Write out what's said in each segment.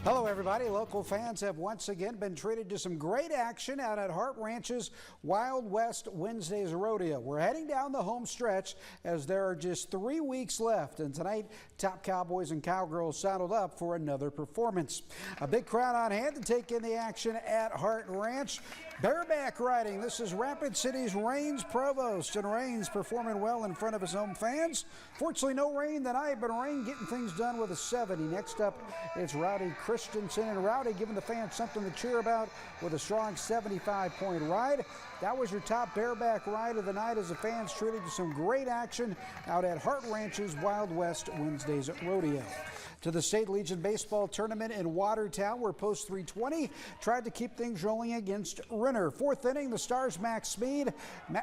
Hello everybody. Local fans have once again been treated to some great action out at Hart Ranch's Wild West Wednesdays Rodeo. We're heading down the home stretch as there are just 3 weeks left, and tonight top cowboys and cowgirls saddled up for another performance. A big crowd on hand to take in the action at Hart Ranch. Bareback riding. This is Rapid City's Rains Provost, and Rains performing well in front of his home fans. Fortunately, no rain tonight, but Rain getting things done with a 70. Next up, it's Rowdy Cranston, and Rowdy giving the fans something to cheer about with a strong 75-point ride. That was your top bareback ride of the night as the fans treated to some great action out at Hart Ranch's Wild West Wednesdays Rodeo. To the State Legion Baseball Tournament in Watertown, where Post 320 tried to keep things rolling against Renner. Fourth inning, the Stars' Max Speed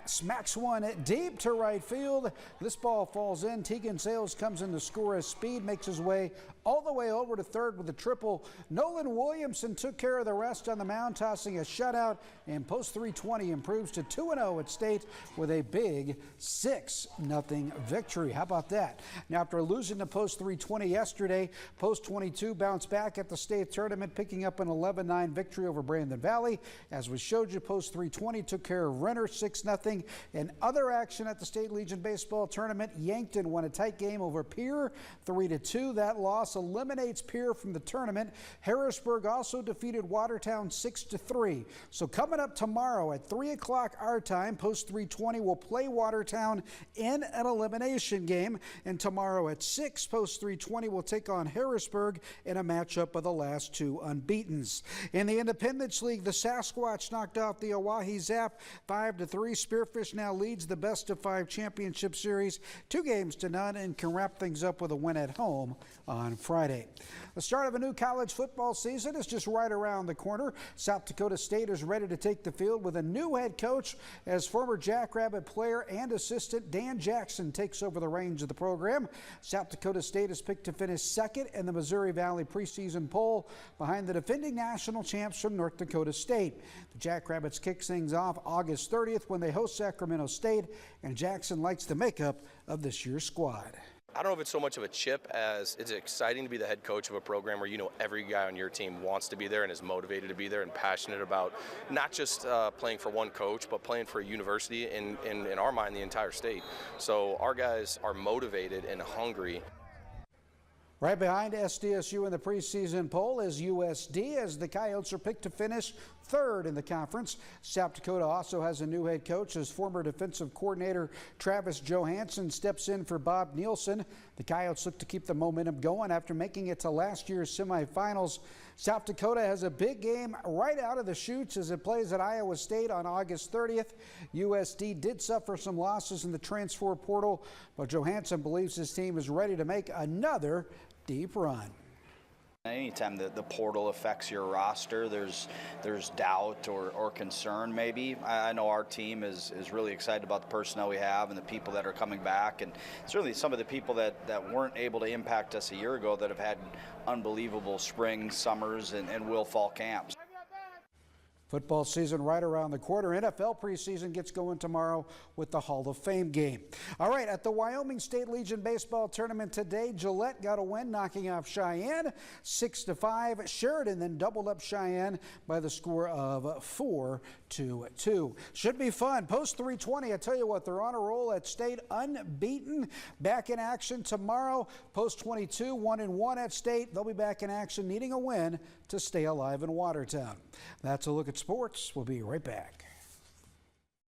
smacks one deep to right field. This ball falls in. Tegan Sales comes in to score as Speed makes his way all the way over to third with a triple. Nolan Williamson took care of the rest on the mound, tossing a shutout, and Post 320 improves to 2-0 at State with a big 6-0 victory. How about that? Now, after losing to Post 320 yesterday, Post 22 bounced back at the state tournament, picking up an 11-9 victory over Brandon Valley. As we showed you, Post 320 took care of Renner 6-0. In other action at the State Legion Baseball Tournament, Yankton won a tight game over Pierre 3-2. That loss eliminates Pierre from the tournament. Harrisburg also defeated Watertown 6-3. So coming up tomorrow at 3 o'clock our time, Post 320 will play Watertown in an elimination game. And tomorrow at 6, Post 320 will take on Harrisburg in a matchup of the last two unbeatens. In the Independence League, the Sasquatch knocked off the Oahe Zap 5-3. Spearfish now leads the best-of-5 championship series 2-0 and can wrap things up with a win at home on Friday. The start of a new college football season is just right around the corner. South Dakota State is ready to take the field with a new head coach as former Jackrabbit player and assistant Dan Jackson takes over the reins of the program. South Dakota State is picked to finish second in the Missouri Valley preseason poll behind the defending national champs from North Dakota State. The Jackrabbits kick things off August 30th when they host Sacramento State, and Jackson likes the makeup of this year's squad. I don't know if it's so much of a chip as it's exciting to be the head coach of a program where you know every guy on your team wants to be there and is motivated to be there and passionate about not just playing for one coach, but playing for a university and in our mind, the entire state. So our guys are motivated and hungry. Right behind SDSU in the preseason poll is USD as the Coyotes are picked to finish third in the conference. South Dakota also has a new head coach as former defensive coordinator Travis Johansson steps in for Bob Nielsen. The Coyotes look to keep the momentum going after making it to last year's semifinals. South Dakota has a big game right out of the chutes as it plays at Iowa State on August 30th. USD did suffer some losses in the transfer portal, but Johansson believes his team is ready to make another deep run. Anytime the portal affects your roster, there's doubt or concern maybe. I know our team is really excited about the personnel we have and the people that are coming back, and certainly some of the people that weren't able to impact us a year ago that have had unbelievable springs, summers, and will fall camps. Football season right around the corner. NFL preseason gets going tomorrow with the Hall of Fame game. All right, at the Wyoming State Legion Baseball Tournament today, Gillette got a win, knocking off Cheyenne 6-5. Sheridan then doubled up Cheyenne by the score of 4-2. Should be fun. Post 320, I tell you what, they're on a roll at State, unbeaten. Back in action tomorrow. Post 22, 1-1 at State. They'll be back in action, needing a win to stay alive in Watertown. That's a look at sports. We'll be right back.